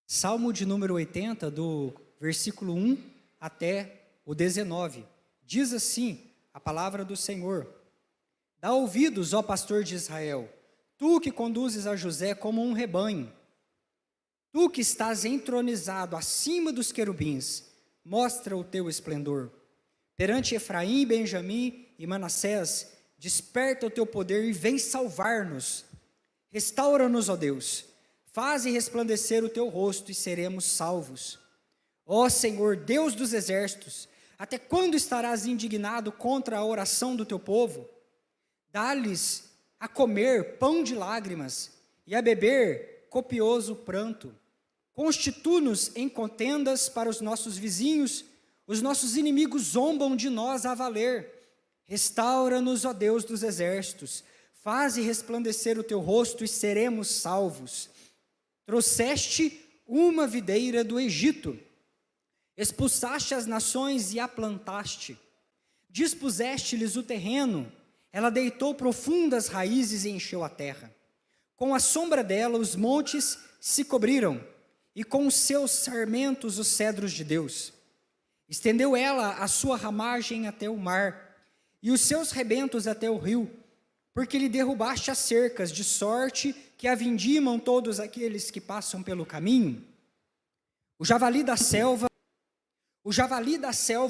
Salmo de número 80, do versículo 1 até o 19. Diz assim a palavra do Senhor: Dá ouvidos, ó pastor de Israel, tu que conduzes a José como um rebanho. Tu que estás entronizado acima dos querubins, mostra o teu esplendor. Perante Efraim, Benjamim e Manassés, desperta o teu poder e vem salvar-nos. Restaura-nos, ó Deus, faze resplandecer o teu rosto e seremos salvos. Ó Senhor, Deus dos exércitos, até quando estarás indignado contra a oração do teu povo? Dá-lhes a comer pão de lágrimas e a beber copioso pranto. Constitu-nos em contendas para os nossos vizinhos, os nossos inimigos zombam de nós a valer. Restaura-nos, ó Deus dos exércitos, faze resplandecer o teu rosto e seremos salvos. Trouxeste uma videira do Egito, expulsaste as nações e a plantaste. Dispuseste-lhes o terreno, ela deitou profundas raízes e encheu a terra. Com a sombra dela os montes se cobriram, e com os seus sarmentos os cedros de Deus. Estendeu ela a sua ramagem até o mar, e os seus rebentos até o rio, porque lhe derrubaste as cercas, de sorte que a vindimam todos aqueles que passam pelo caminho. O javali da selva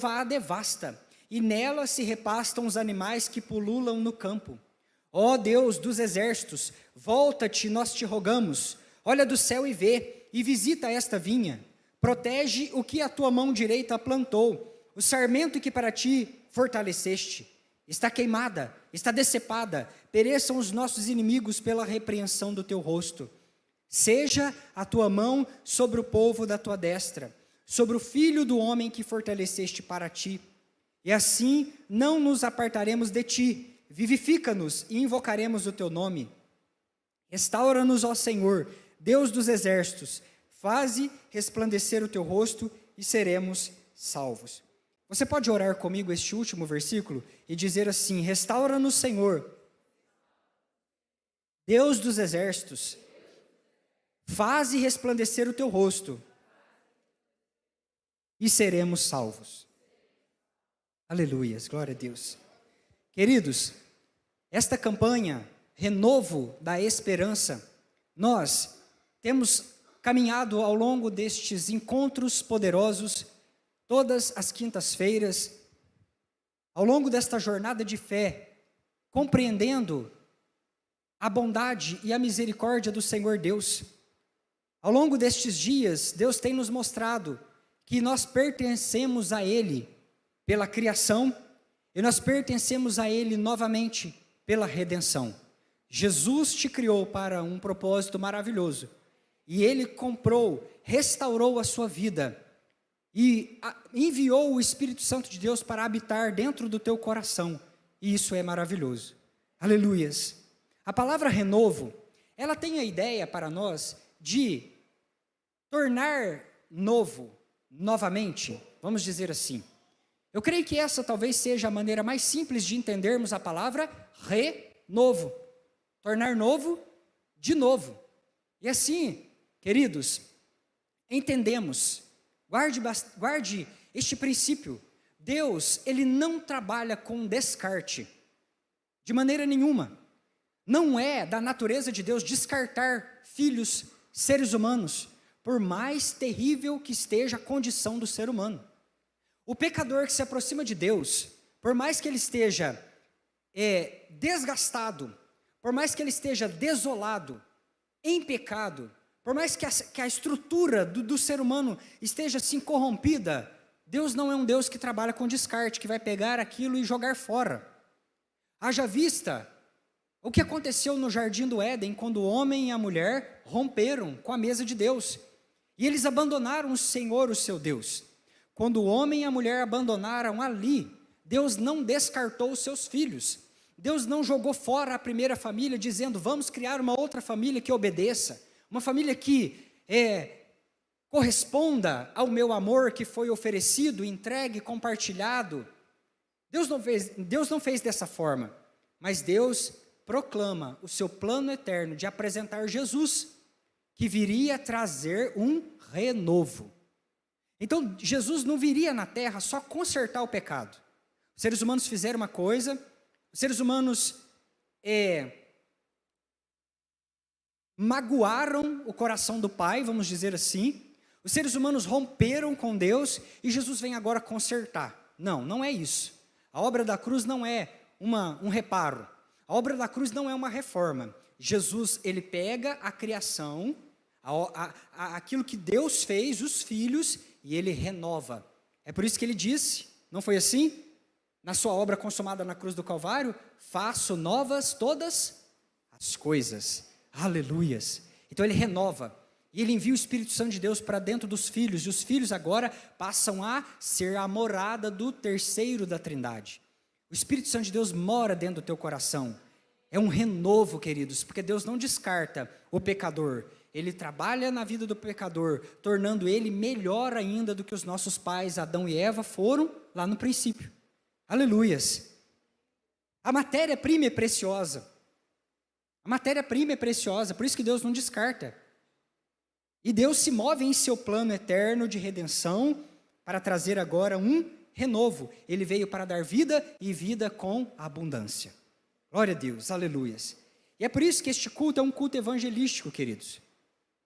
a devasta, e nela se repastam os animais que pululam no campo. Ó Deus dos exércitos, volta-te, nós te rogamos, olha do céu e vê, e visita esta vinha, protege o que a tua mão direita plantou, o sarmento que para ti fortaleceste. Está queimada, está decepada, pereçam os nossos inimigos pela repreensão do teu rosto. Seja a tua mão sobre o povo da tua destra, sobre o filho do homem que fortaleceste para ti. E assim não nos apartaremos de ti, vivifica-nos e invocaremos o teu nome. Restaura-nos, ó Senhor, Deus dos exércitos, faze resplandecer o teu rosto e seremos salvos. Você pode orar comigo este último versículo e dizer assim: restaura-nos, Senhor, Deus dos exércitos, faze resplandecer o teu rosto e seremos salvos. Aleluias, glória a Deus. Queridos, esta campanha, Renovo da Esperança, nós temos caminhado ao longo destes encontros poderosos, todas as quintas-feiras, ao longo desta jornada de fé, compreendendo a bondade e a misericórdia do Senhor Deus. Ao longo destes dias, Deus tem nos mostrado que nós pertencemos a Ele pela criação e nós pertencemos a Ele novamente pela redenção. Jesus te criou para um propósito maravilhoso e Ele comprou, restaurou a sua vida e enviou o Espírito Santo de Deus para habitar dentro do teu coração, e isso é maravilhoso. Aleluias. A palavra renovo, ela tem a ideia para nós de tornar novo, novamente, vamos dizer assim. Eu creio que essa talvez seja a maneira mais simples de entendermos a palavra renovo. Tornar novo de novo. E assim, queridos, entendemos, guarde este princípio. Deus, Ele não trabalha com descarte, de maneira nenhuma. Não é da natureza de Deus descartar filhos, seres humanos, por mais terrível que esteja a condição do ser humano. O pecador que se aproxima de Deus, por mais que ele esteja desgastado, por mais que ele esteja desolado, em pecado, por mais que a estrutura do ser humano esteja assim corrompida, Deus não é um Deus que trabalha com descarte, que vai pegar aquilo e jogar fora. Haja vista o que aconteceu no jardim do Éden, quando o homem e a mulher romperam com a mesa de Deus, e eles abandonaram o Senhor, o seu Deus. Quando o homem e a mulher abandonaram ali, Deus não descartou os seus filhos. Deus não jogou fora a primeira família, dizendo, vamos criar uma outra família que obedeça, uma família que corresponda ao meu amor que foi oferecido, entregue, compartilhado. Deus não fez dessa forma, mas Deus proclama o seu plano eterno de apresentar Jesus que viria trazer um renovo. Então, Jesus não viria na terra só consertar o pecado. Os seres humanos fizeram uma coisa, os seres humanos magoaram o coração do Pai, vamos dizer assim. Os seres humanos romperam com Deus e Jesus vem agora consertar. Não, não é isso. A obra da cruz não é um reparo. A obra da cruz não é uma reforma. Jesus, ele pega a criação, aquilo que Deus fez, os filhos, e ele renova. É por isso que ele disse, não foi assim? Na sua obra consumada na cruz do Calvário, faço novas todas as coisas. Aleluias. Então ele renova. E ele envia o Espírito Santo de Deus para dentro dos filhos. E os filhos agora passam a ser a morada do terceiro da Trindade. O Espírito Santo de Deus mora dentro do teu coração. É um renovo, queridos, porque Deus não descarta o pecador. Ele trabalha na vida do pecador, tornando ele melhor ainda do que os nossos pais, Adão e Eva, foram lá no princípio. Aleluias. A matéria-prima é preciosa. A matéria-prima é preciosa, por isso que Deus não descarta. E Deus se move em seu plano eterno de redenção para trazer agora um renovo. Ele veio para dar vida e vida com abundância. Glória a Deus, aleluias. E é por isso que este culto é um culto evangelístico, queridos.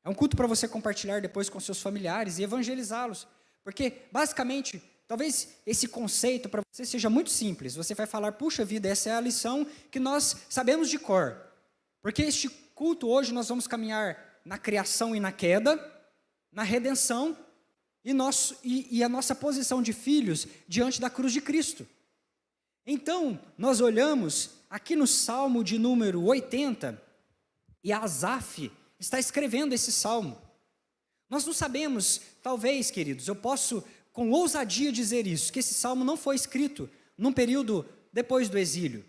É um culto para você compartilhar depois com seus familiares e evangelizá-los. Porque, basicamente, talvez esse conceito para você seja muito simples. Você vai falar, puxa vida, essa é a lição que nós sabemos de cor. Porque este culto hoje nós vamos caminhar na criação e na queda, na redenção e a nossa posição de filhos diante da cruz de Cristo. Então, nós olhamos aqui no Salmo de número 80, e Asaf está escrevendo esse Salmo. Nós não sabemos, talvez, queridos, eu posso com ousadia dizer isso, que esse Salmo não foi escrito num período depois do exílio,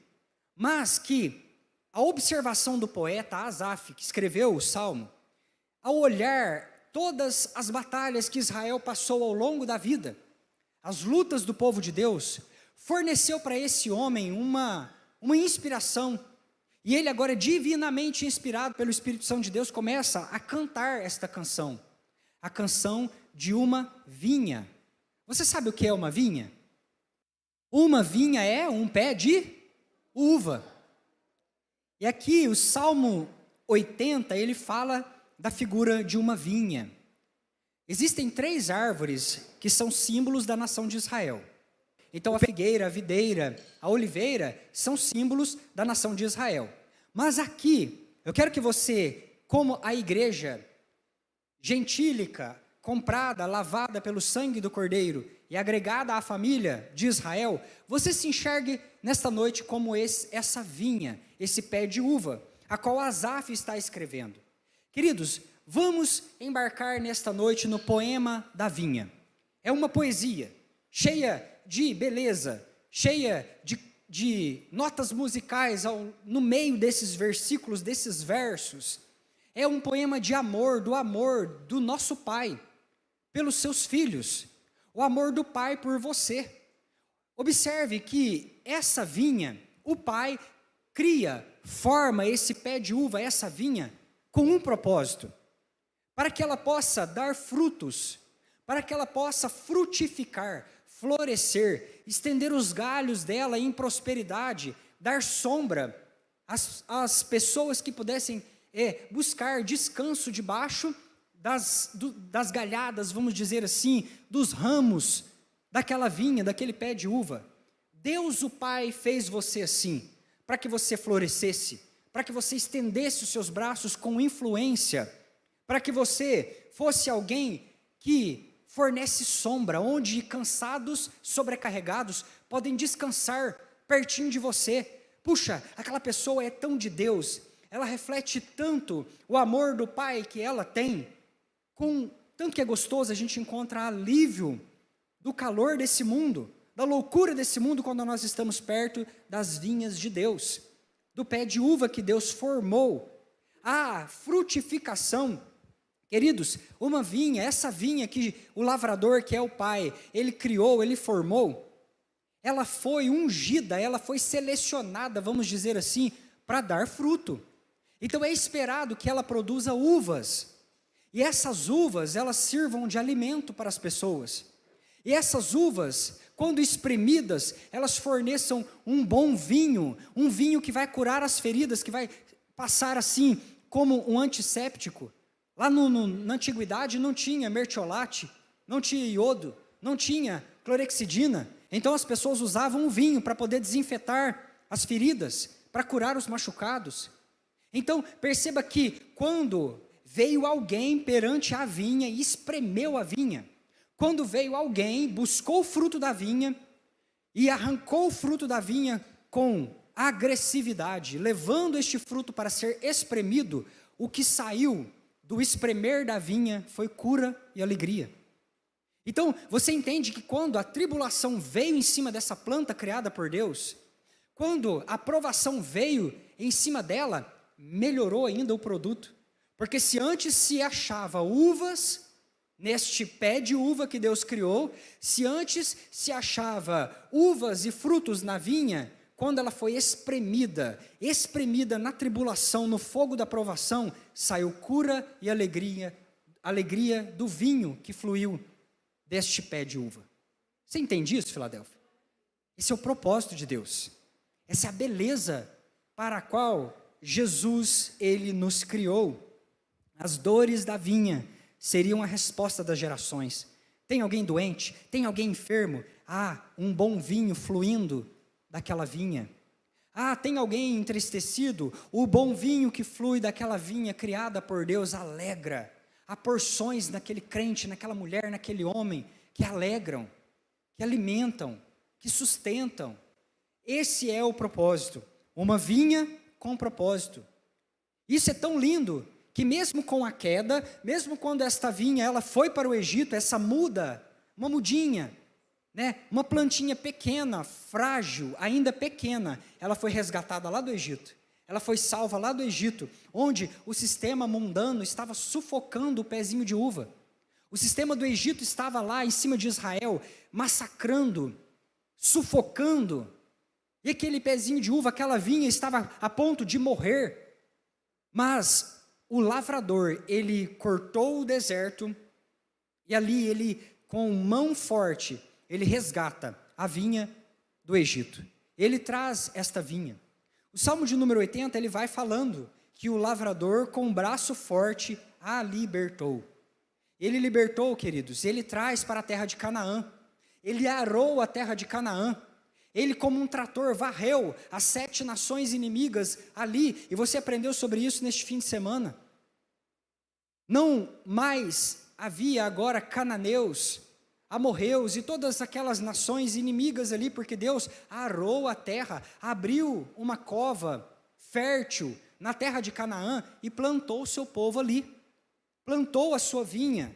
mas que a observação do poeta Asaf, que escreveu o Salmo, ao olhar todas as batalhas que Israel passou ao longo da vida, as lutas do povo de Deus, forneceu para esse homem uma inspiração, e ele agora divinamente inspirado pelo Espírito Santo de Deus, começa a cantar esta canção, a canção de uma vinha. Você sabe o que é uma vinha? Uma vinha é um pé de uva. E aqui o Salmo 80, ele fala da figura de uma vinha. Existem 3 árvores que são símbolos da nação de Israel. Então a figueira, a videira, a oliveira são símbolos da nação de Israel. Mas aqui, eu quero que você, como a igreja gentílica, comprada, lavada pelo sangue do Cordeiro e agregada à família de Israel, você se enxergue nesta noite como essa vinha, esse pé de uva, a qual Asaf está escrevendo. Queridos, vamos embarcar nesta noite no poema da vinha. É uma poesia cheia de beleza, cheia de notas musicais no meio desses versículos, desses versos. É um poema de amor do nosso Pai pelos seus filhos, o amor do Pai por você. Observe que essa vinha, o Pai forma esse pé de uva, essa vinha, com um propósito, para que ela possa dar frutos, para que ela possa frutificar, florescer, estender os galhos dela em prosperidade, dar sombra às pessoas que pudessem buscar descanso debaixo das galhadas, vamos dizer assim, dos ramos daquela vinha, daquele pé de uva. Deus o Pai fez você assim, para que você florescesse, para que você estendesse os seus braços com influência, para que você fosse alguém que fornece sombra, onde cansados, sobrecarregados, podem descansar pertinho de você. Puxa, aquela pessoa é tão de Deus, ela reflete tanto o amor do Pai que ela tem, tanto que é gostoso, a gente encontra alívio do calor desse mundo, da loucura desse mundo, quando nós estamos perto das vinhas de Deus, do pé de uva que Deus formou. A frutificação, queridos, uma vinha, essa vinha que o lavrador, que é o Pai, ele criou, ele formou, ela foi ungida, ela foi selecionada, vamos dizer assim, para dar fruto. Então é esperado que ela produza uvas. E essas uvas, elas sirvam de alimento para as pessoas. E essas uvas, quando espremidas, elas forneçam um bom vinho, um vinho que vai curar as feridas, que vai passar assim como um antisséptico. Lá na antiguidade não tinha mertiolate, não tinha iodo, não tinha clorexidina. Então as pessoas usavam o vinho para poder desinfetar as feridas, para curar os machucados. Então perceba que quando veio alguém perante a vinha e espremeu a vinha, quando veio alguém, buscou o fruto da vinha e arrancou o fruto da vinha com agressividade, levando este fruto para ser espremido, o que saiu do espremer da vinha foi cura e alegria. Então, você entende que quando a tribulação veio em cima dessa planta criada por Deus, quando a provação veio em cima dela, melhorou ainda o produto. Porque se antes se achava uvas neste pé de uva que Deus criou, se antes se achava uvas e frutos na vinha, quando ela foi espremida na tribulação, no fogo da provação, saiu cura e alegria do vinho que fluiu deste pé de uva. Você entende isso, Filadélfia? Esse é o propósito de Deus. Essa é a beleza para a qual Jesus, ele nos criou. As dores da vinha seriam a resposta das gerações. Tem alguém doente? Tem alguém enfermo? Um bom vinho fluindo daquela vinha. Tem alguém entristecido? O bom vinho que flui daquela vinha criada por Deus alegra. Há porções naquele crente, naquela mulher, naquele homem, que alegram, que alimentam, que sustentam. Esse é o propósito. Uma vinha com propósito. Isso é tão lindo, que mesmo com a queda, mesmo quando esta vinha ela foi para o Egito, essa muda, uma mudinha, uma plantinha pequena, frágil, ainda pequena, ela foi resgatada lá do Egito. Ela foi salva lá do Egito, onde o sistema mundano estava sufocando o pezinho de uva. O sistema do Egito estava lá em cima de Israel, massacrando, sufocando. E aquele pezinho de uva, aquela vinha estava a ponto de morrer. Mas o lavrador, ele cortou o deserto, e ali ele, com mão forte, ele resgata a vinha do Egito. Ele traz esta vinha. O Salmo de número 80, ele vai falando que o lavrador, com um braço forte, a libertou. Ele libertou, queridos, ele traz para a terra de Canaã. Ele arou a terra de Canaã. Ele, como um trator, varreu as 7 nações inimigas ali, e você aprendeu sobre isso neste fim de semana. Não mais havia agora cananeus, amorreus e todas aquelas nações inimigas ali, porque Deus arou a terra, abriu uma cova fértil na terra de Canaã e plantou o seu povo ali, plantou a sua vinha,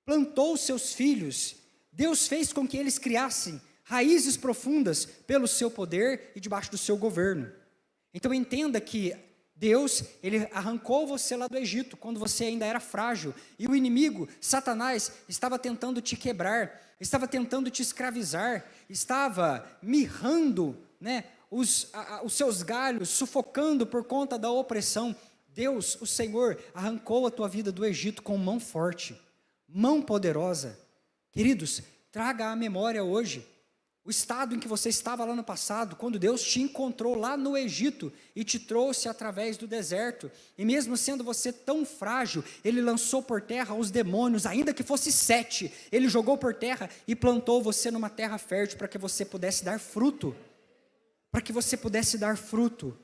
plantou os seus filhos. Deus fez com que eles criassem raízes profundas pelo seu poder e debaixo do seu governo. Então entenda que Deus, ele arrancou você lá do Egito, quando você ainda era frágil, e o inimigo, Satanás, estava tentando te quebrar, estava tentando te escravizar, estava mirrando, os seus galhos, sufocando por conta da opressão. Deus, o Senhor, arrancou a tua vida do Egito com mão forte, mão poderosa. Queridos, traga à memória hoje o estado em que você estava lá no passado, quando Deus te encontrou lá no Egito e te trouxe através do deserto. E mesmo sendo você tão frágil, Ele lançou por terra os demônios, ainda que fosse 7, Ele jogou por terra e plantou você numa terra fértil para que você pudesse dar fruto. Para que você pudesse dar fruto.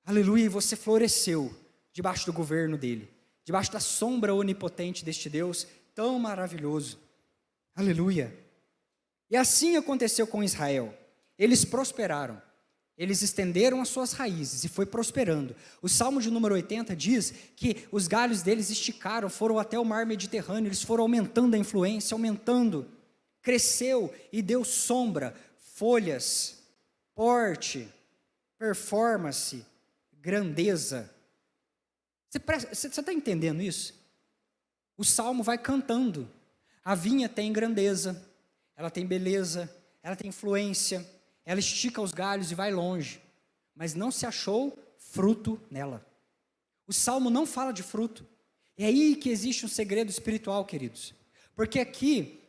Aleluia, e você floresceu debaixo do governo dEle, debaixo da sombra onipotente deste Deus tão maravilhoso. Aleluia. E assim aconteceu com Israel. Eles prosperaram, eles estenderam as suas raízes e foi prosperando. O Salmo de número 80 diz que os galhos deles esticaram, foram até o mar Mediterrâneo, eles foram aumentando a influência, aumentando, cresceu e deu sombra, folhas, porte, performance, grandeza. Você está entendendo isso? O Salmo vai cantando, a vinha tem grandeza, ela tem beleza, ela tem influência, ela estica os galhos e vai longe, mas não se achou fruto nela. O Salmo não fala de fruto, É aí que existe um segredo espiritual, queridos. Porque aqui,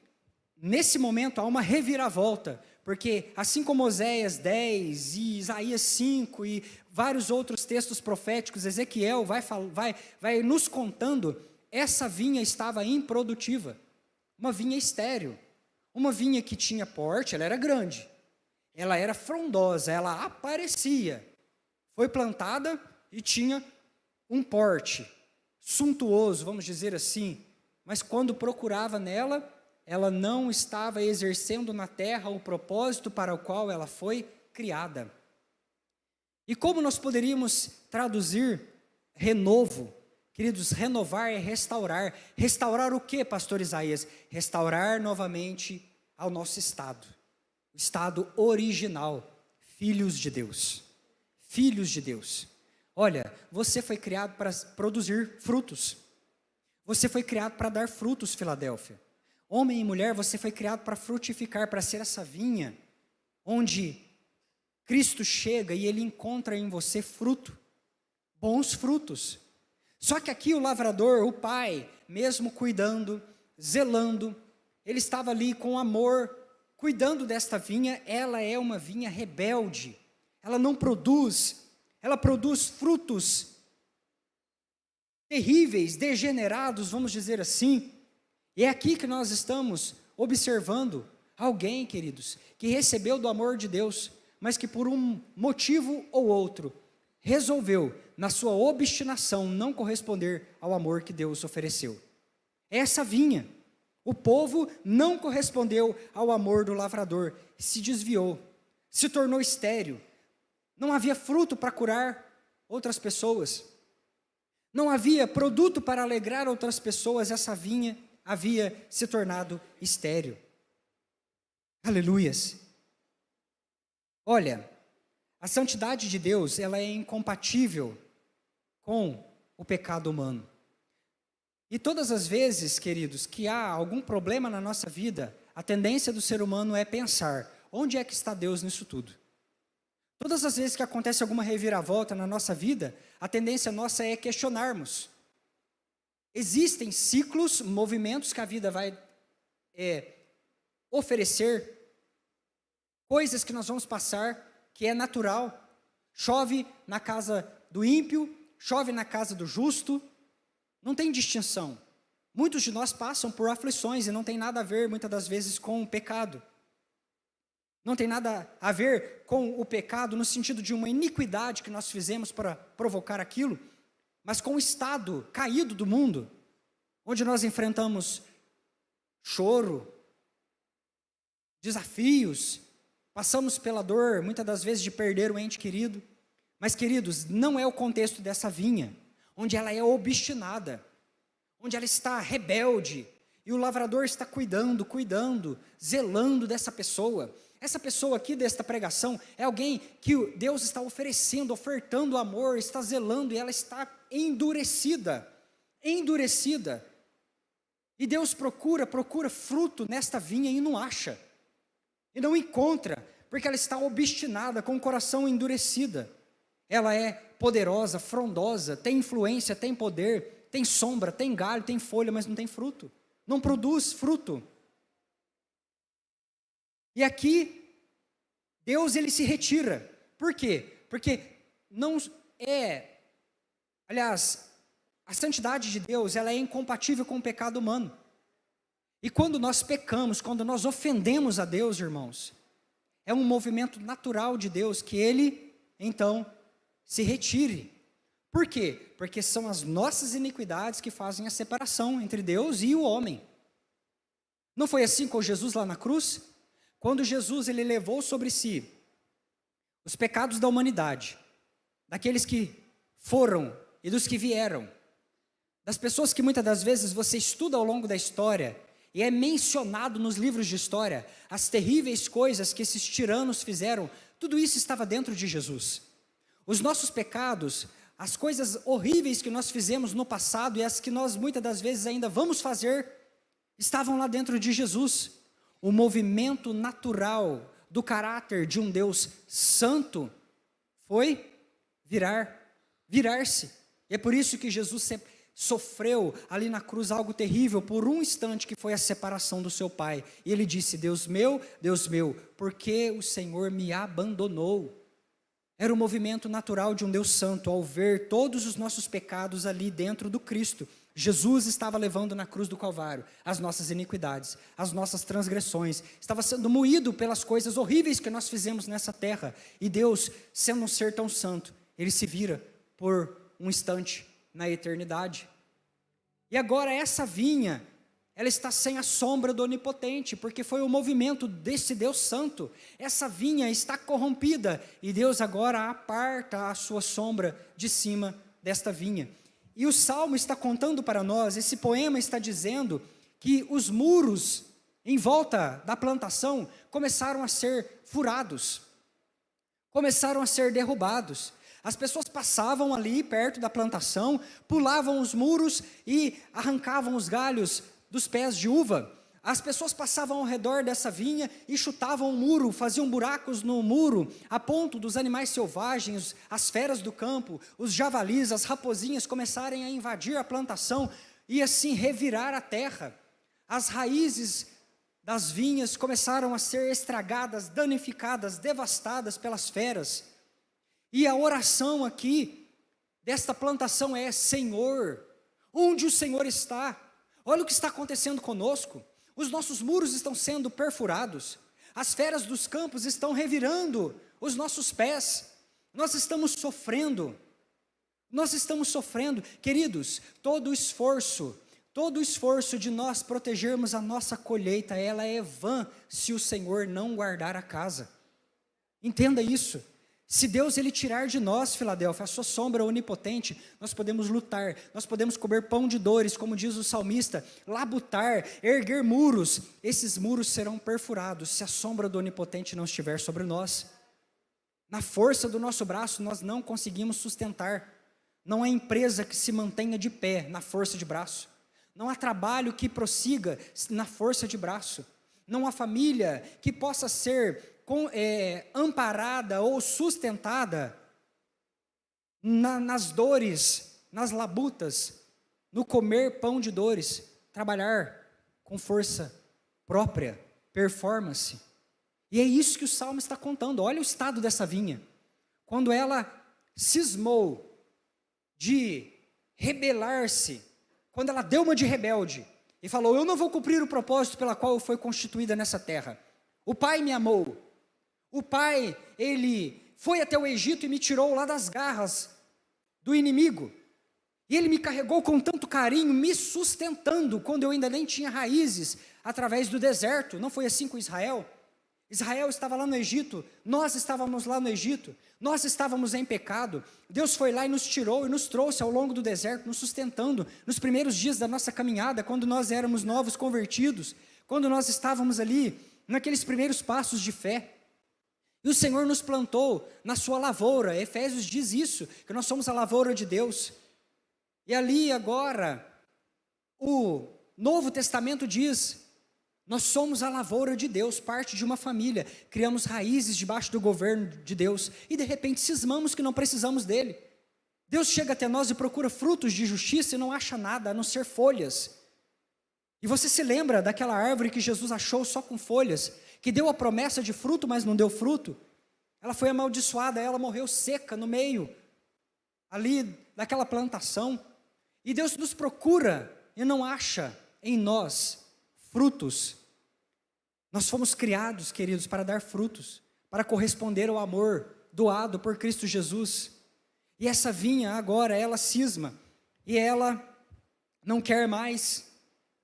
nesse momento, há uma reviravolta. Porque assim como Oséias 10 e Isaías 5 e vários outros textos proféticos, Ezequiel vai nos contando, essa vinha estava improdutiva. Uma vinha estéril. Uma vinha que tinha porte, ela era grande. Ela era frondosa, ela aparecia. Foi plantada e tinha um porte suntuoso, vamos dizer assim, mas quando procurava nela, ela não estava exercendo na terra o propósito para o qual ela foi criada. E como nós poderíamos traduzir renovo? Queridos, renovar é restaurar. Restaurar o que, pastor Isaías? Restaurar novamente ao nosso estado. O estado original, filhos de Deus. Filhos de Deus. Olha, você foi criado para produzir frutos. Você foi criado para dar frutos, Filadélfia. Homem e mulher, você foi criado para frutificar, para ser essa vinha, onde Cristo chega e Ele encontra em você fruto, bons frutos. Só que aqui o lavrador, o pai, mesmo cuidando, zelando, ele estava ali com amor, cuidando desta vinha. Ela é uma vinha rebelde, ela não produz, ela produz frutos terríveis, degenerados, vamos dizer assim. E é aqui que nós estamos observando alguém, queridos, que recebeu do amor de Deus, mas que por um motivo ou outro, resolveu, na sua obstinação, não corresponder ao amor que Deus ofereceu. Essa vinha, o povo não correspondeu ao amor do lavrador, se desviou, se tornou estéril, não havia fruto para curar outras pessoas, não havia produto para alegrar outras pessoas, essa vinha havia se tornado estéril. Aleluias. Olha, a santidade de Deus, ela é incompatível com o pecado humano. E todas as vezes, queridos, que há algum problema na nossa vida, a tendência do ser humano é pensar, onde é que está Deus nisso tudo? Todas as vezes que acontece alguma reviravolta na nossa vida, a tendência nossa é questionarmos. Existem ciclos, movimentos que a vida vai oferecer, coisas que nós vamos passar, que é natural. Chove na casa do ímpio, chove na casa do justo, não tem distinção. Muitos de nós passam por aflições e não tem nada a ver, muitas das vezes, com o pecado. Não tem nada a ver com o pecado no sentido de uma iniquidade que nós fizemos para provocar aquilo, mas com o estado caído do mundo, onde nós enfrentamos choro, desafios, passamos pela dor, muitas das vezes de perder um ente querido. Mas, queridos, não é o contexto dessa vinha, onde ela é obstinada, onde ela está rebelde, e o lavrador está cuidando, zelando dessa pessoa. Essa pessoa aqui desta pregação é alguém que Deus está oferecendo, ofertando amor, está zelando, e ela está endurecida. E Deus procura fruto nesta vinha e não acha. E não encontra, porque ela está obstinada, com o coração endurecido. Ela é poderosa, frondosa, tem influência, tem poder, tem sombra, tem galho, tem folha, mas não tem fruto. Não produz fruto. E aqui, Deus ele se retira. Por quê? Porque não é... Aliás, a santidade de Deus, ela é incompatível com o pecado humano. E quando nós pecamos, quando nós ofendemos a Deus, irmãos, é um movimento natural de Deus que Ele, então, se retire. Por quê? Porque são as nossas iniquidades que fazem a separação entre Deus e o homem. Não foi assim com Jesus lá na cruz? Quando Jesus ele levou sobre si os pecados da humanidade, daqueles que foram e dos que vieram, das pessoas que muitas das vezes você estuda ao longo da história, e é mencionado nos livros de história, as terríveis coisas que esses tiranos fizeram, tudo isso estava dentro de Jesus. Os nossos pecados, as coisas horríveis que nós fizemos no passado e as que nós muitas das vezes ainda vamos fazer, estavam lá dentro de Jesus. O movimento natural do caráter de um Deus santo foi virar-se. E é por isso que Jesus sofreu ali na cruz algo terrível por um instante, que foi a separação do seu pai. E ele disse: Deus meu, por que o Senhor me abandonou? Era o movimento natural de um Deus santo, ao ver todos os nossos pecados ali dentro do Cristo. Jesus estava levando na cruz do Calvário as nossas iniquidades, as nossas transgressões, estava sendo moído pelas coisas horríveis que nós fizemos nessa terra. E Deus, sendo um ser tão santo, ele se vira por um instante na eternidade. E agora essa vinha, ela está sem a sombra do Onipotente, porque foi o movimento desse Deus santo. Essa vinha está corrompida, e Deus agora aparta a sua sombra de cima desta vinha. E o Salmo está contando para nós, esse poema está dizendo que os muros em volta da plantação começaram a ser furados, começaram a ser derrubados. As pessoas passavam ali perto da plantação, pulavam os muros e arrancavam os galhos dos pés de uva. As pessoas passavam ao redor dessa vinha e chutavam o muro, faziam buracos no muro, a ponto dos animais selvagens, as feras do campo, os javalis, as raposinhas começarem a invadir a plantação e assim revirar a terra. As raízes das vinhas começaram a ser estragadas, danificadas, devastadas pelas feras. E a oração aqui desta plantação é: Senhor, onde o Senhor está? Olha o que está acontecendo conosco. Os nossos muros estão sendo perfurados, as feras dos campos estão revirando os nossos pés, nós estamos sofrendo. Queridos, todo o esforço de nós protegermos a nossa colheita, ela é vã se o Senhor não guardar a casa. Entenda isso. Se Deus ele tirar de nós, Filadélfia, a sua sombra onipotente, nós podemos lutar, nós podemos comer pão de dores, como diz o salmista, labutar, erguer muros. Esses muros serão perfurados se a sombra do onipotente não estiver sobre nós. Na força do nosso braço nós não conseguimos sustentar. Não há empresa que se mantenha de pé na força de braço. Não há trabalho que prossiga na força de braço. Não há família que possa ser amparada ou sustentada nas dores, nas labutas, no comer pão de dores, trabalhar com força própria, performance. E é isso que o Salmo está contando. Olha o estado dessa vinha. Quando ela cismou de rebelar-se, quando ela deu uma de rebelde e falou: eu não vou cumprir o propósito pela qual foi constituída nessa terra. O Pai me amou. O Pai, ele foi até o Egito e me tirou lá das garras do inimigo. E ele me carregou com tanto carinho, me sustentando, quando eu ainda nem tinha raízes, através do deserto. Não foi assim com Israel? Israel estava lá no Egito, nós estávamos lá no Egito, nós estávamos em pecado. Deus foi lá e nos tirou e nos trouxe ao longo do deserto, nos sustentando, nos primeiros dias da nossa caminhada, quando nós éramos novos convertidos, quando nós estávamos ali, naqueles primeiros passos de fé. E o Senhor nos plantou na sua lavoura. Efésios diz isso, que nós somos a lavoura de Deus. E ali agora, o Novo Testamento diz: nós somos a lavoura de Deus, parte de uma família, criamos raízes debaixo do governo de Deus, e de repente cismamos que não precisamos dele. Deus chega até nós e procura frutos de justiça e não acha nada, a não ser folhas. E você se lembra daquela árvore que Jesus achou só com folhas, que deu a promessa de fruto, mas não deu fruto? Ela foi amaldiçoada, ela morreu seca no meio, ali daquela plantação. E Deus nos procura e não acha em nós frutos. Nós fomos criados, queridos, para dar frutos, para corresponder ao amor doado por Cristo Jesus. E essa vinha agora, ela cisma, e ela não quer mais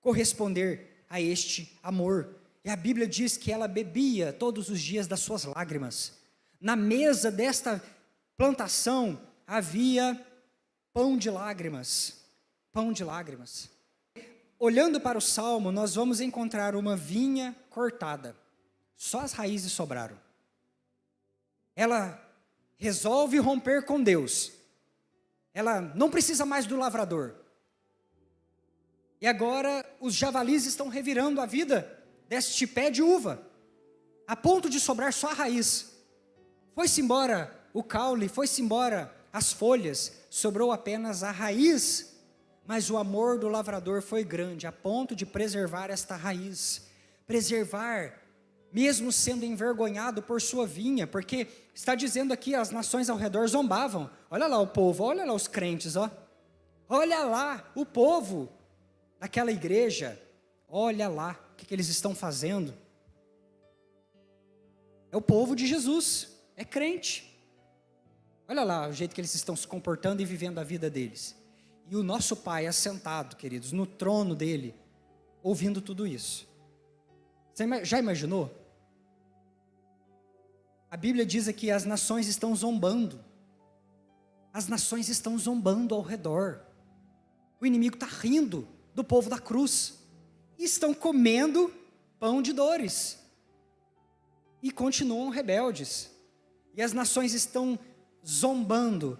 corresponder a este amor. E a Bíblia diz que ela bebia todos os dias das suas lágrimas. Na mesa desta plantação havia pão de lágrimas. Pão de lágrimas. Olhando para o Salmo, nós vamos encontrar uma vinha cortada. Só as raízes sobraram. Ela resolve romper com Deus. Ela não precisa mais do lavrador. E agora os javalis estão revirando a vida deste pé de uva, a ponto de sobrar só a raiz. Foi-se embora o caule, foi-se embora as folhas, sobrou apenas a raiz Mas o amor do lavrador foi grande, a ponto de preservar esta raiz. Preservar, mesmo sendo envergonhado por sua vinha, porque está dizendo aqui, as nações ao redor zombavam. Olha lá o povo, olha lá os crentes, ó. Olha lá o povo daquela igreja, olha lá o que eles estão fazendo. É o povo de Jesus, é crente. Olha lá o jeito que eles estão se comportando e vivendo a vida deles. E o nosso Pai assentado, queridos, no trono dele, ouvindo tudo isso. Você já imaginou? A Bíblia diz aqui, as nações estão zombando. As nações estão zombando ao redor. O inimigo está rindo do povo da cruz. E estão comendo pão de dores. E continuam rebeldes. E as nações estão zombando.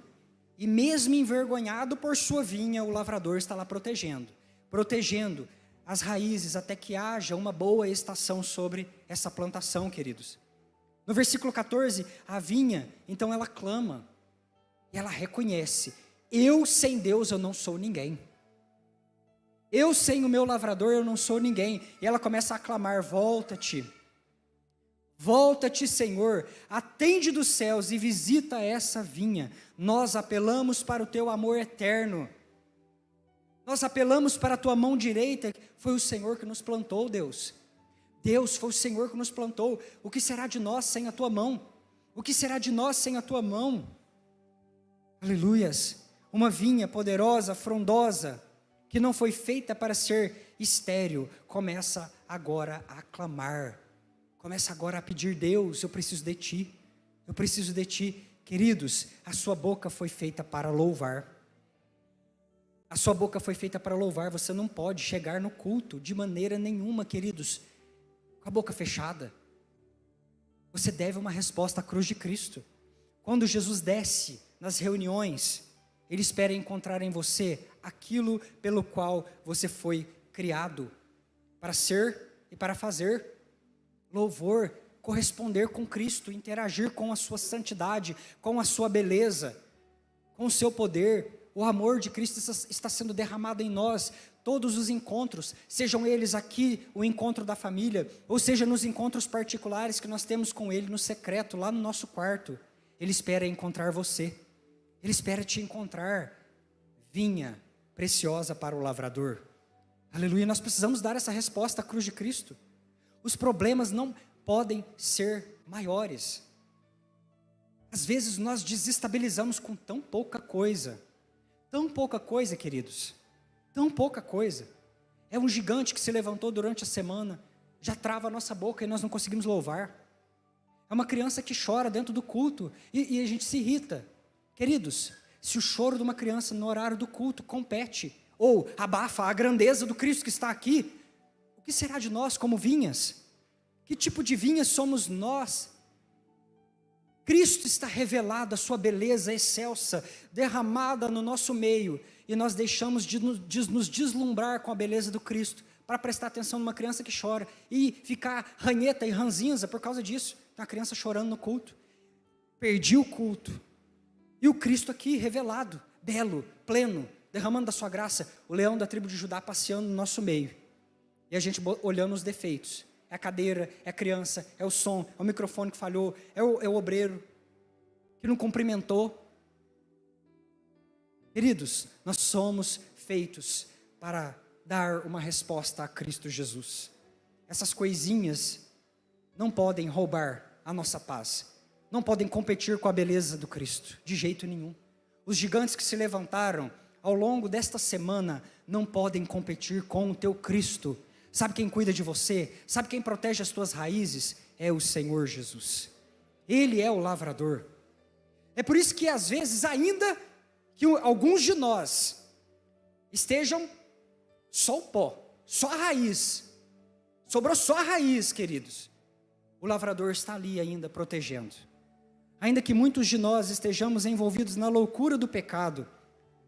E mesmo envergonhado por sua vinha, o lavrador está lá protegendo. Protegendo as raízes até que haja uma boa estação sobre essa plantação, queridos. No versículo 14, a vinha, então ela clama. E ela reconhece, eu sem Deus eu não sou ninguém. Eu sem o meu lavrador eu não sou ninguém. E ela começa a clamar, volta-te. Volta-te, Senhor, atende dos céus e visita essa vinha. Nós apelamos para o teu amor eterno. Nós apelamos para a tua mão direita. Foi o Senhor que nos plantou, Deus. Deus, foi o Senhor que nos plantou. O que será de nós sem a tua mão? O que será de nós sem a tua mão? Aleluias. Uma vinha poderosa, frondosa, que não foi feita para ser estéril, começa agora a clamar. Começa agora a pedir, Deus, eu preciso de ti. Eu preciso de ti. Queridos, a sua boca foi feita para louvar. A sua boca foi feita para louvar. Você não pode chegar no culto de maneira nenhuma, queridos, com a boca fechada. Você deve uma resposta à cruz de Cristo. Quando Jesus desce nas reuniões, Ele espera encontrar em você aquilo pelo qual você foi criado, para ser e para fazer. Louvor, corresponder com Cristo, interagir com a sua santidade, com a sua beleza, com o seu poder. O amor de Cristo está sendo derramado em nós. Todos os encontros, sejam eles aqui, o encontro da família, ou seja nos encontros particulares que nós temos com Ele no secreto, lá no nosso quarto. Ele espera encontrar você. Ele espera te encontrar. Vinha preciosa para o lavrador. Aleluia, nós precisamos dar essa resposta à cruz de Cristo. Os problemas não podem ser maiores. Às vezes nós desestabilizamos com tão pouca coisa. Tão pouca coisa, queridos. Tão pouca coisa. É um gigante que se levantou durante a semana, já trava a nossa boca e nós não conseguimos louvar. É uma criança que chora dentro do culto e a gente se irrita. Queridos, se o choro de uma criança no horário do culto compete ou abafa a grandeza do Cristo que está aqui, o que será de nós como vinhas? Que tipo de vinhas somos nós? Cristo está revelado, a sua beleza excelsa, derramada no nosso meio, e nós deixamos de nos deslumbrar com a beleza do Cristo, para prestar atenção numa criança que chora, e ficar ranheta e ranzinza por causa disso. Tem uma criança chorando no culto, perdi o culto, e o Cristo aqui revelado, belo, pleno, derramando da sua graça, o leão da tribo de Judá passeando no nosso meio, e a gente olhando os defeitos. É a cadeira, é a criança, é o som, é o microfone que falhou, é o obreiro que não cumprimentou. Queridos, nós somos feitos para dar uma resposta a Cristo Jesus. Essas coisinhas não podem roubar a nossa paz, não podem competir com a beleza do Cristo, de jeito nenhum. Os gigantes que se levantaram ao longo desta semana não podem competir com o teu Cristo. Sabe quem cuida de você? Sabe quem protege as tuas raízes? É o Senhor Jesus. Ele é o lavrador. É por isso que às vezes, ainda que alguns de nós estejam só o pó, só a raiz, sobrou só a raiz, queridos, o lavrador está ali ainda protegendo. Ainda que muitos de nós estejamos envolvidos na loucura do pecado,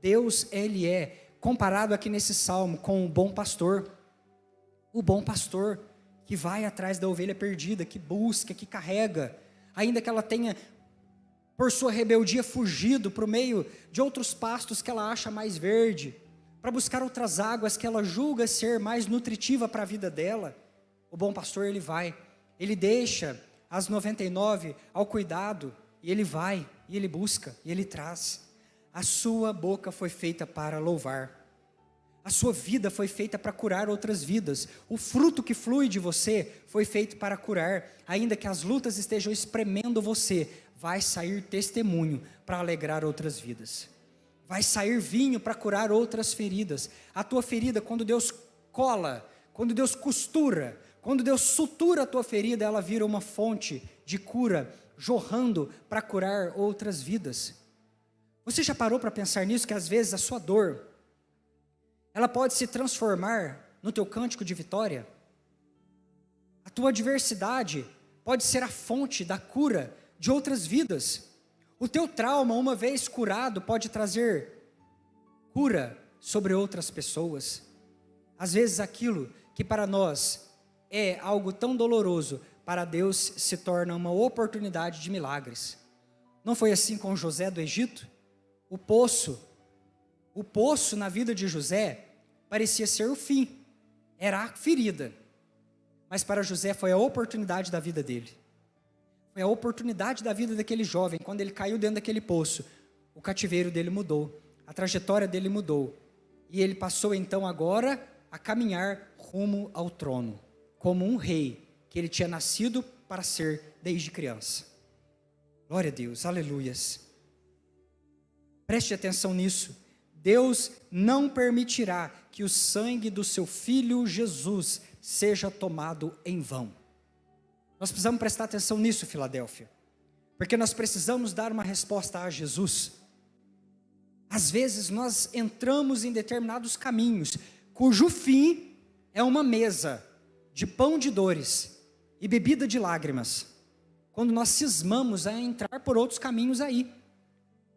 Deus, Ele é comparado aqui nesse salmo com o bom pastor. O bom pastor que vai atrás da ovelha perdida, que busca, que carrega, ainda que ela tenha, por sua rebeldia, fugido para o meio de outros pastos que ela acha mais verde, para buscar outras águas que ela julga ser mais nutritiva para a vida dela, o bom pastor ele vai, ele deixa as 99 ao cuidado, e ele vai, e ele busca, e ele traz. A sua boca foi feita para louvar. A sua vida foi feita para curar outras vidas. O fruto que flui de você foi feito para curar. Ainda que as lutas estejam espremendo você, vai sair testemunho para alegrar outras vidas. Vai sair vinho para curar outras feridas. A tua ferida, quando Deus cola, quando Deus costura, quando Deus sutura a tua ferida, ela vira uma fonte de cura, jorrando para curar outras vidas. Você já parou para pensar nisso, que às vezes a sua dor, ela pode se transformar no teu cântico de vitória? A tua adversidade pode ser a fonte da cura de outras vidas. O teu trauma, uma vez curado, pode trazer cura sobre outras pessoas. Às vezes aquilo que para nós é algo tão doloroso, para Deus se torna uma oportunidade de milagres. Não foi assim com José do Egito? O poço na vida de José parecia ser o fim, era a ferida, mas para José foi a oportunidade da vida dele, foi a oportunidade da vida daquele jovem. Quando ele caiu dentro daquele poço, o cativeiro dele mudou, a trajetória dele mudou, e ele passou então agora a caminhar rumo ao trono, como um rei, que ele tinha nascido para ser desde criança. Glória a Deus, aleluias. Preste atenção nisso. Deus não permitirá que o sangue do seu Filho Jesus seja tomado em vão. Nós precisamos prestar atenção nisso, Filadélfia, porque nós precisamos dar uma resposta a Jesus. Às vezes nós entramos em determinados caminhos, cujo fim é uma mesa de pão de dores e bebida de lágrimas, quando nós cismamos a entrar por outros caminhos aí.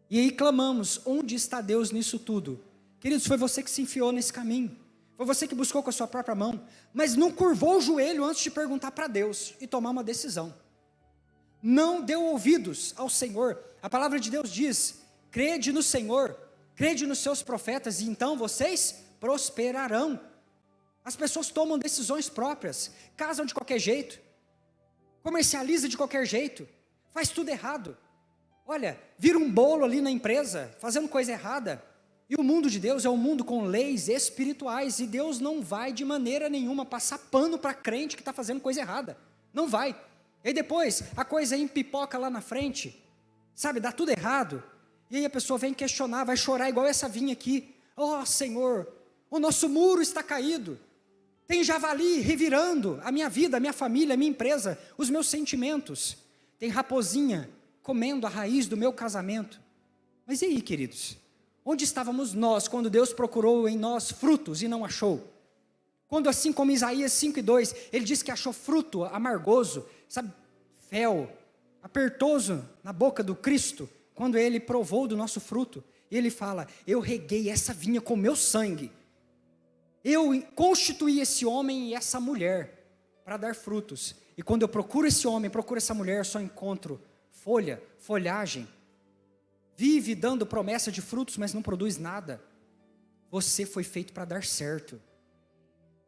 E aí clamamos, onde está Deus nisso tudo? Queridos, foi você que se enfiou nesse caminho, foi você que buscou com a sua própria mão, mas não curvou o joelho antes de perguntar para Deus e tomar uma decisão. Não deu ouvidos ao Senhor. A palavra de Deus diz, crede no Senhor, crede nos seus profetas, e então vocês prosperarão. As pessoas tomam decisões próprias, casam de qualquer jeito, comercializa de qualquer jeito, faz tudo errado. Olha, vira um bolo ali na empresa, fazendo coisa errada. E o mundo de Deus é um mundo com leis espirituais, e Deus não vai de maneira nenhuma passar pano para crente que está fazendo coisa errada. Não vai. E aí depois, a coisa empipoca lá na frente, sabe, dá tudo errado. E aí a pessoa vem questionar, vai chorar igual essa vinha aqui. Oh Senhor, o nosso muro está caído. Tem javali revirando a minha vida, a minha família, a minha empresa, os meus sentimentos. Tem raposinha comendo a raiz do meu casamento. Mas e aí, queridos? Onde estávamos nós quando Deus procurou em nós frutos e não achou? Quando, assim como Isaías 5:2, ele diz que achou fruto amargoso, sabe, fel, apertoso na boca do Cristo, quando ele provou do nosso fruto. E ele fala, eu reguei essa vinha com meu sangue. Eu constituí esse homem e essa mulher para dar frutos. E quando eu procuro esse homem, procuro essa mulher, eu só encontro folhagem, vive dando promessa de frutos, mas não produz nada. Você foi feito para dar certo.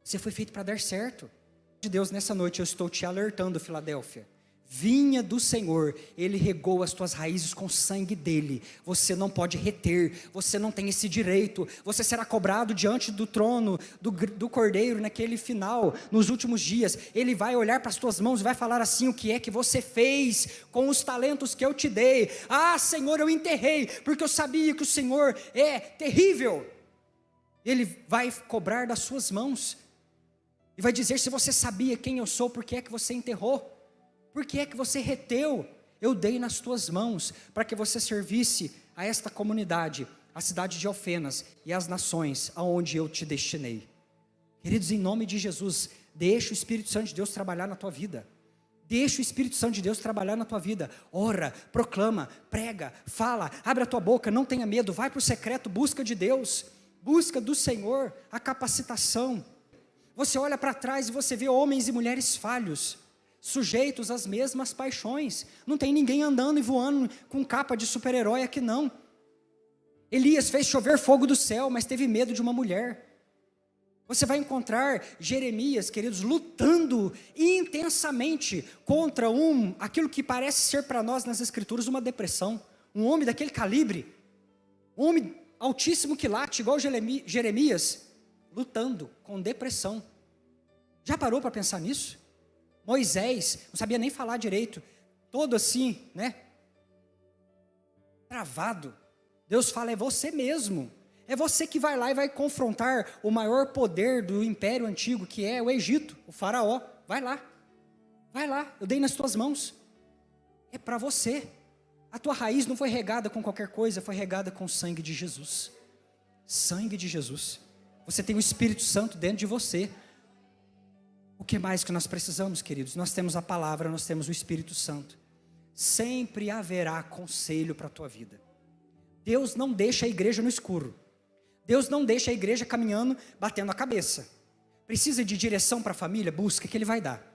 Você foi feito para dar certo. De Deus, nessa noite eu estou te alertando, Filadélfia. Vinha do Senhor, Ele regou as tuas raízes com o sangue dEle. Você não pode reter, você não tem esse direito. Você será cobrado diante do trono do Cordeiro naquele final, nos últimos dias. Ele vai olhar para as tuas mãos e vai falar assim, o que é que você fez com os talentos que eu te dei? Ah, Senhor, eu enterrei, porque eu sabia que o Senhor é terrível. Ele vai cobrar das suas mãos e vai dizer, se você sabia quem eu sou, por que é que você enterrou? Por que é que você reteu? Eu dei nas tuas mãos, para que você servisse a esta comunidade, a cidade de Alfenas e as nações, aonde eu te destinei. Queridos, em nome de Jesus, deixa o Espírito Santo de Deus trabalhar na tua vida. Deixa o Espírito Santo de Deus trabalhar na tua vida. Ora, proclama, prega, fala, abre a tua boca, não tenha medo, vai para o secreto, busca de Deus, busca do Senhor a capacitação. Você olha para trás e você vê homens e mulheres falhos, sujeitos às mesmas paixões. Não tem ninguém andando e voando com capa de super-herói aqui não. Elias fez chover fogo do céu, mas teve medo de uma mulher. Você vai encontrar Jeremias, queridos, lutando intensamente contra aquilo que parece ser para nós nas Escrituras uma depressão. Um homem daquele calibre, um homem altíssimo quilate, igual Jeremias, lutando com depressão. Já parou para pensar nisso? Moisés, não sabia nem falar direito, todo assim, né? Travado. Deus fala, é você mesmo. É você que vai lá e vai confrontar o maior poder do império antigo, que é o Egito, o faraó. Vai lá, eu dei nas tuas mãos. É para você. A tua raiz não foi regada com qualquer coisa, foi regada com o sangue de Jesus. Sangue de Jesus. Você tem o Espírito Santo dentro de você. O que mais que nós precisamos, queridos? Nós temos a palavra, nós temos o Espírito Santo. Sempre haverá conselho para a tua vida. Deus não deixa a igreja no escuro. Deus não deixa a igreja caminhando, batendo a cabeça. Precisa de direção para a família? Busca, que Ele vai dar.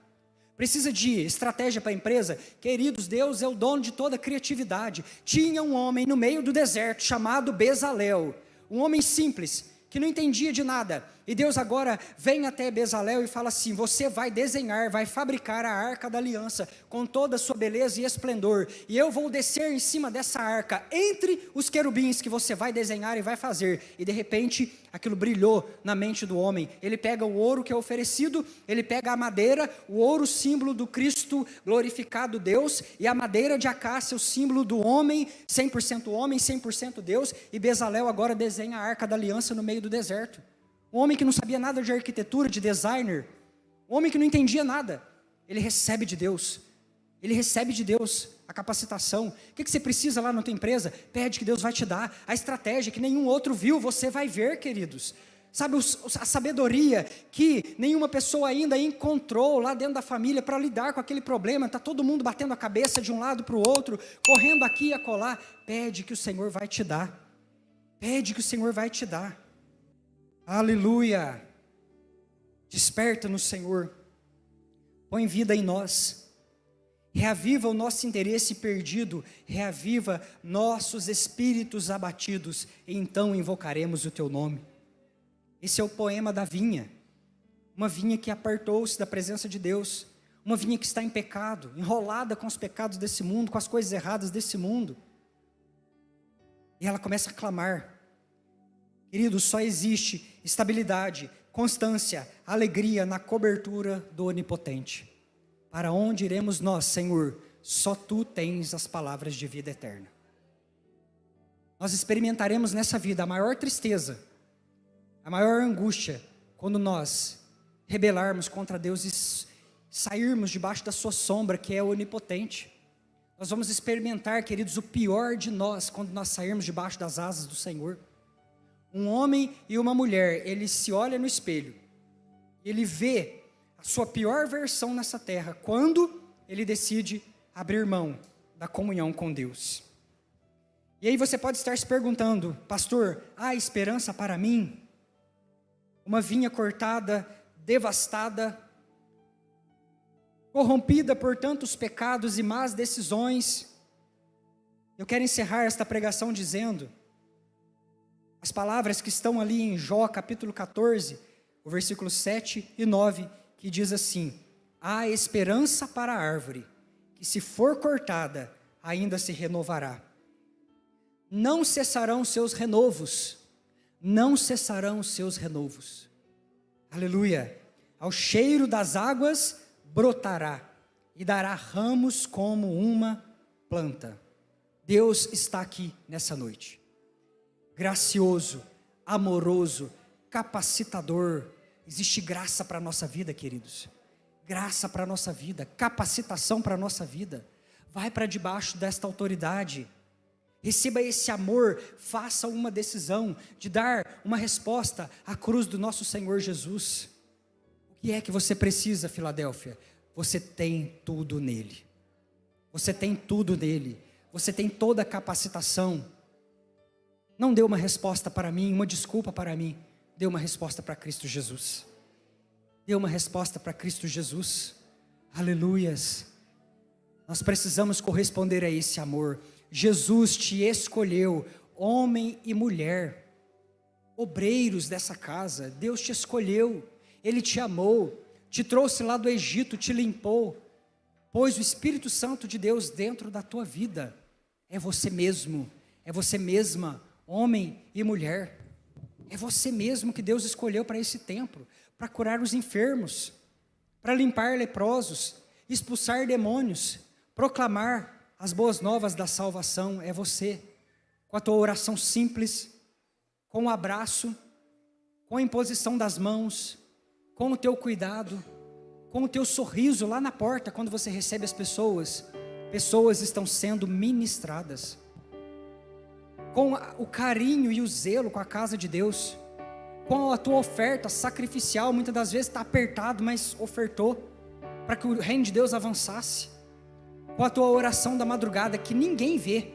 Precisa de estratégia para a empresa? Queridos, Deus é o dono de toda a criatividade. Tinha um homem no meio do deserto chamado Bezalel, um homem simples, que não entendia de nada. E Deus agora vem até Bezalel e fala assim, você vai desenhar, vai fabricar a arca da aliança, com toda a sua beleza e esplendor, e eu vou descer em cima dessa arca, entre os querubins que você vai desenhar e vai fazer. E de repente, aquilo brilhou na mente do homem. Ele pega o ouro que é oferecido, ele pega a madeira, o ouro símbolo do Cristo glorificado Deus, e a madeira de acácia o símbolo do homem, 100% Deus, e Bezalel agora desenha a arca da aliança no meio do deserto. Um homem que não sabia nada de arquitetura, de designer, um homem que não entendia nada, ele recebe de Deus a capacitação. O que você precisa lá na tua empresa? Pede que Deus vai te dar. A estratégia que nenhum outro viu, você vai ver, queridos. Sabe, a sabedoria que nenhuma pessoa ainda encontrou lá dentro da família para lidar com aquele problema. Está todo mundo batendo a cabeça de um lado para o outro, correndo aqui e acolá. Pede que o Senhor vai te dar. Pede que o Senhor vai te dar. Aleluia. Desperta no Senhor. Põe vida em nós. Reaviva o nosso interesse perdido, reaviva nossos espíritos abatidos, e então invocaremos o teu nome. Esse é o poema da vinha, uma vinha que apartou-se da presença de Deus, uma vinha que está em pecado, enrolada com os pecados desse mundo, com as coisas erradas desse mundo, e ela começa a clamar. Queridos, só existe estabilidade, constância, alegria na cobertura do Onipotente. Para onde iremos nós, Senhor? Só Tu tens as palavras de vida eterna. Nós experimentaremos nessa vida a maior tristeza, a maior angústia, quando nós rebelarmos contra Deus e sairmos debaixo da sua sombra, que é o Onipotente. Nós vamos experimentar, queridos, o pior de nós, quando nós sairmos debaixo das asas do Senhor. Um homem e uma mulher, ele se olha no espelho, ele vê a sua pior versão nessa terra, quando ele decide abrir mão da comunhão com Deus. E aí você pode estar se perguntando, pastor, há esperança para mim? Uma vinha cortada, devastada, corrompida por tantos pecados e más decisões. Eu quero encerrar esta pregação dizendo as palavras que estão ali em Jó capítulo 14, o versículo 7 e 9, que diz assim: há esperança para a árvore, que se for cortada, ainda se renovará. Não cessarão seus renovos, não cessarão seus renovos. Aleluia. Ao cheiro das águas brotará, e dará ramos como uma planta. Deus está aqui nessa noite. Gracioso, amoroso, capacitador. Existe graça para a nossa vida, queridos. Graça para a nossa vida, capacitação para a nossa vida. Vai para debaixo desta autoridade. Receba esse amor, faça uma decisão de dar uma resposta à cruz do nosso Senhor Jesus. O que é que você precisa, Filadélfia? Você tem tudo nele. Você tem tudo nele. Você tem toda a capacitação. Não dê uma resposta para mim, uma desculpa para mim. Dê uma resposta para Cristo Jesus. Dê uma resposta para Cristo Jesus. Aleluias. Nós precisamos corresponder a esse amor. Jesus te escolheu homem e mulher, obreiros dessa casa. Deus te escolheu, Ele te amou, te trouxe lá do Egito, te limpou, pôs o Espírito Santo de Deus dentro da tua vida. É você mesmo, é você mesma, homem e mulher. É você mesmo que Deus escolheu para esse tempo, para curar os enfermos, para limpar leprosos, expulsar demônios, proclamar as boas novas da salvação. É você, com a tua oração simples, com o abraço, com a imposição das mãos, com o teu cuidado, com o teu sorriso lá na porta, quando você recebe as pessoas, pessoas estão sendo ministradas. Com o carinho e o zelo com a casa de Deus, com a tua oferta sacrificial, muitas das vezes está apertado, mas ofertou, para que o reino de Deus avançasse, com a tua oração da madrugada, que ninguém vê,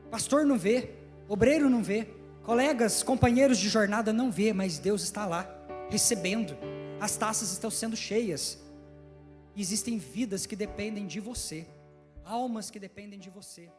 pastor não vê, obreiro não vê, colegas, companheiros de jornada não vê, mas Deus está lá, recebendo, as taças estão sendo cheias, existem vidas que dependem de você, almas que dependem de você.